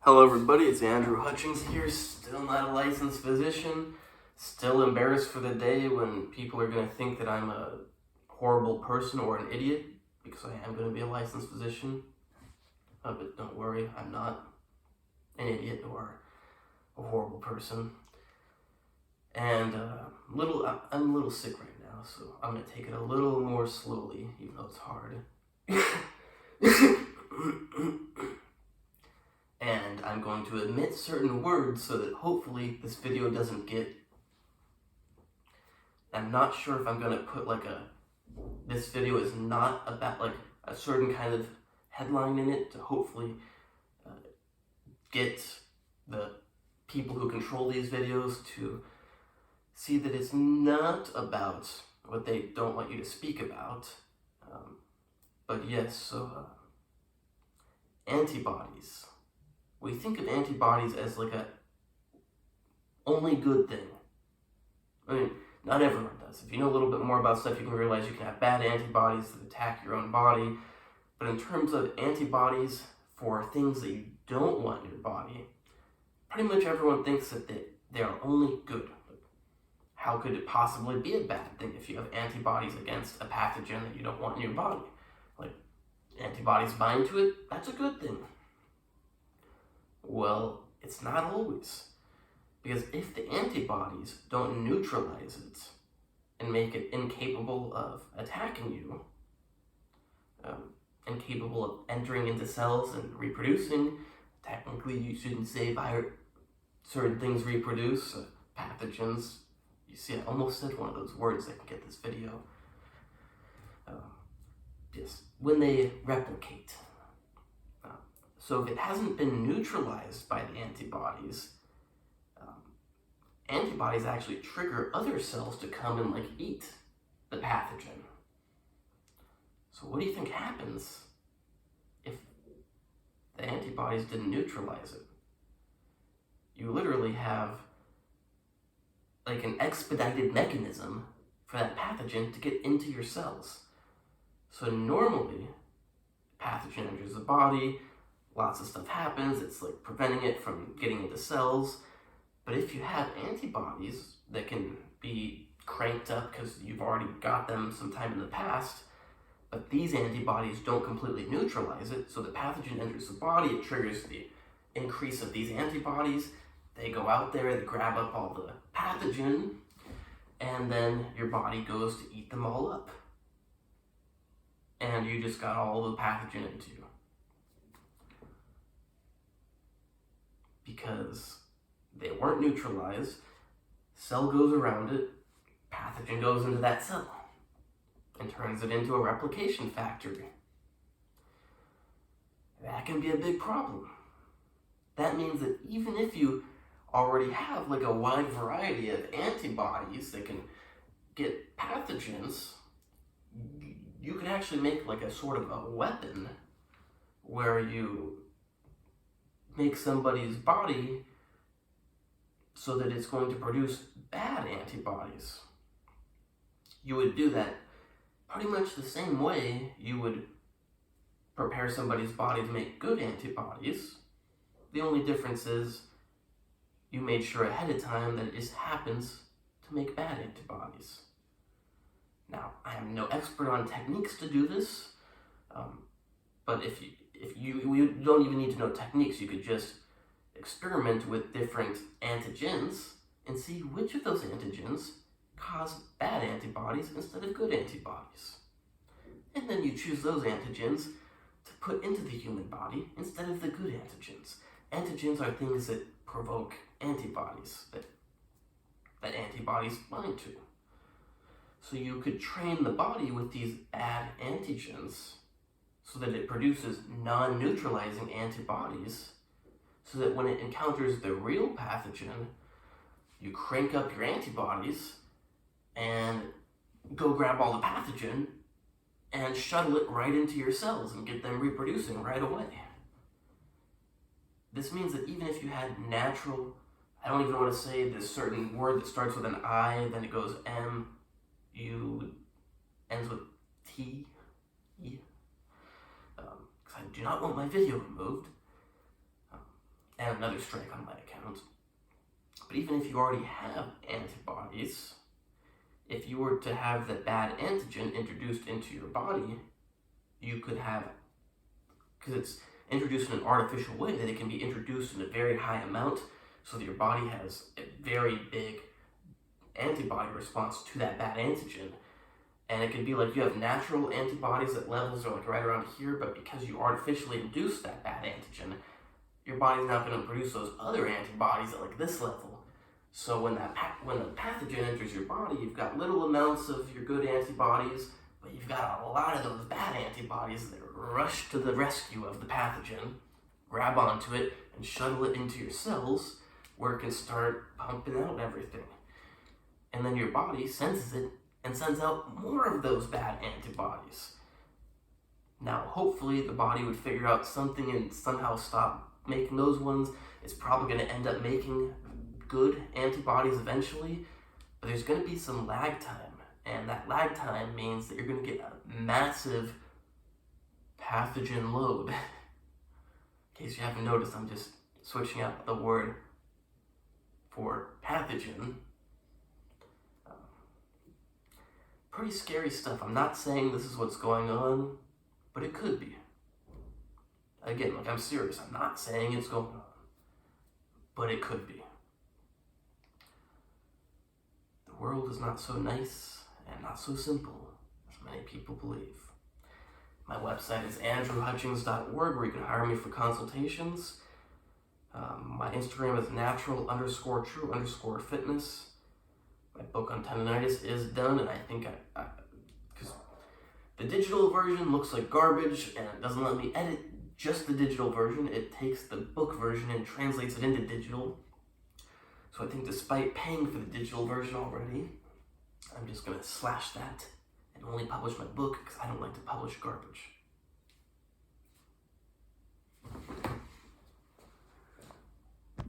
Hello everybody, it's Andrew Hutchings here, still not a licensed physician, still embarrassed for the day when people are going to think that I'm a horrible person or an idiot, because I am going to be a licensed physician. But don't worry, I'm not an idiot or a horrible person. And I'm a little sick right now, so I'm going to take it a little more slowly, even though it's hard. And I'm going to omit certain words so that hopefully this video doesn't get... I'm not sure if I'm going to put this video is not about a certain kind of headline in it to hopefully get the people who control these videos to see that it's not about what they don't want you to speak about. But yes, so antibodies. We think of antibodies as a only good thing. I mean, not everyone does. If you know a little bit more about stuff, you can realize you can have bad antibodies that attack your own body. But in terms of antibodies for things that you don't want in your body, pretty much everyone thinks that they are only good. How could it possibly be a bad thing if you have antibodies against a pathogen that you don't want in your body? Antibodies bind to it, that's a good thing. Well, it's not always. Because if the antibodies don't neutralize it and make it incapable of attacking you, incapable of entering into cells and reproducing, technically you shouldn't say certain things reproduce, pathogens. You see, I almost said one of those words that can get this video. Yes, when they replicate. So if it hasn't been neutralized by the antibodies, antibodies actually trigger other cells to come and eat the pathogen. So what do you think happens if the antibodies didn't neutralize it? You literally have an expedited mechanism for that pathogen to get into your cells. So normally, pathogen enters the body, lots of stuff happens, it's preventing it from getting into cells. But if you have antibodies that can be cranked up because you've already got them sometime in the past, but these antibodies don't completely neutralize it, so the pathogen enters the body, it triggers the increase of these antibodies, they go out there, they grab up all the pathogen, and then your body goes to eat them all up. And you just got all the pathogen into you. Because they weren't neutralized, cell goes around it, pathogen goes into that cell and turns it into a replication factory. That can be a big problem. That means that even if you already have a wide variety of antibodies that can get pathogens, you can actually make a sort of a weapon where you make somebody's body so that it's going to produce bad antibodies. You would do that pretty much the same way you would prepare somebody's body to make good antibodies. The only difference is you made sure ahead of time that it just happens to make bad antibodies. Now, I am no expert on techniques to do this, but if you don't even need to know techniques, you could just experiment with different antigens and see which of those antigens cause bad antibodies instead of good antibodies. And then you choose those antigens to put into the human body instead of the good antigens. Antigens are things that provoke antibodies, that antibodies bind to. So you could train the body with these bad antigens so that it produces non-neutralizing antibodies, so that when it encounters the real pathogen, you crank up your antibodies and go grab all the pathogen and shuttle it right into your cells and get them reproducing right away. This means that even if you had natural, I don't even want to say this certain word that starts with an I, then it goes M, ends with T, E, because I do not want my video removed. got another strike on my account. But even if you already have antibodies, if you were to have the bad antigen introduced into your body, you could have, because it's introduced in an artificial way, that it can be introduced in a very high amount so that your body has a very big antibody response to that bad antigen. And it can be like you have natural antibodies at levels are like right around here, but because you artificially induce that bad antigen, your body's not going to produce those other antibodies at like this level. So when the pathogen enters your body, you've got little amounts of your good antibodies, but you've got a lot of those bad antibodies that rush to the rescue of the pathogen, grab onto it, and shuttle it into your cells, where it can start pumping out everything. And then your body senses it and sends out more of those bad antibodies. Now, hopefully the body would figure out something and somehow stop making those ones. It's probably going to end up making good antibodies eventually, but there's going to be some lag time. And that lag time means that you're going to get a massive pathogen load. In case you haven't noticed, I'm just switching out the word for pathogen. Pretty scary stuff. I'm not saying this is what's going on, but it could be. Again, like, I'm serious. I'm not saying it's going on, but it could be. The world is not so nice and not so simple as many people believe. My website is andrewhutchings.org, where you can hire me for consultations. My Instagram is natural_true_fitness. My book on tendonitis is done, and I think because the digital version looks like garbage and it doesn't let me edit just the digital version. It takes the book version and translates it into digital. So I think despite paying for the digital version already, I'm just going to slash that and only publish my book because I don't like to publish garbage.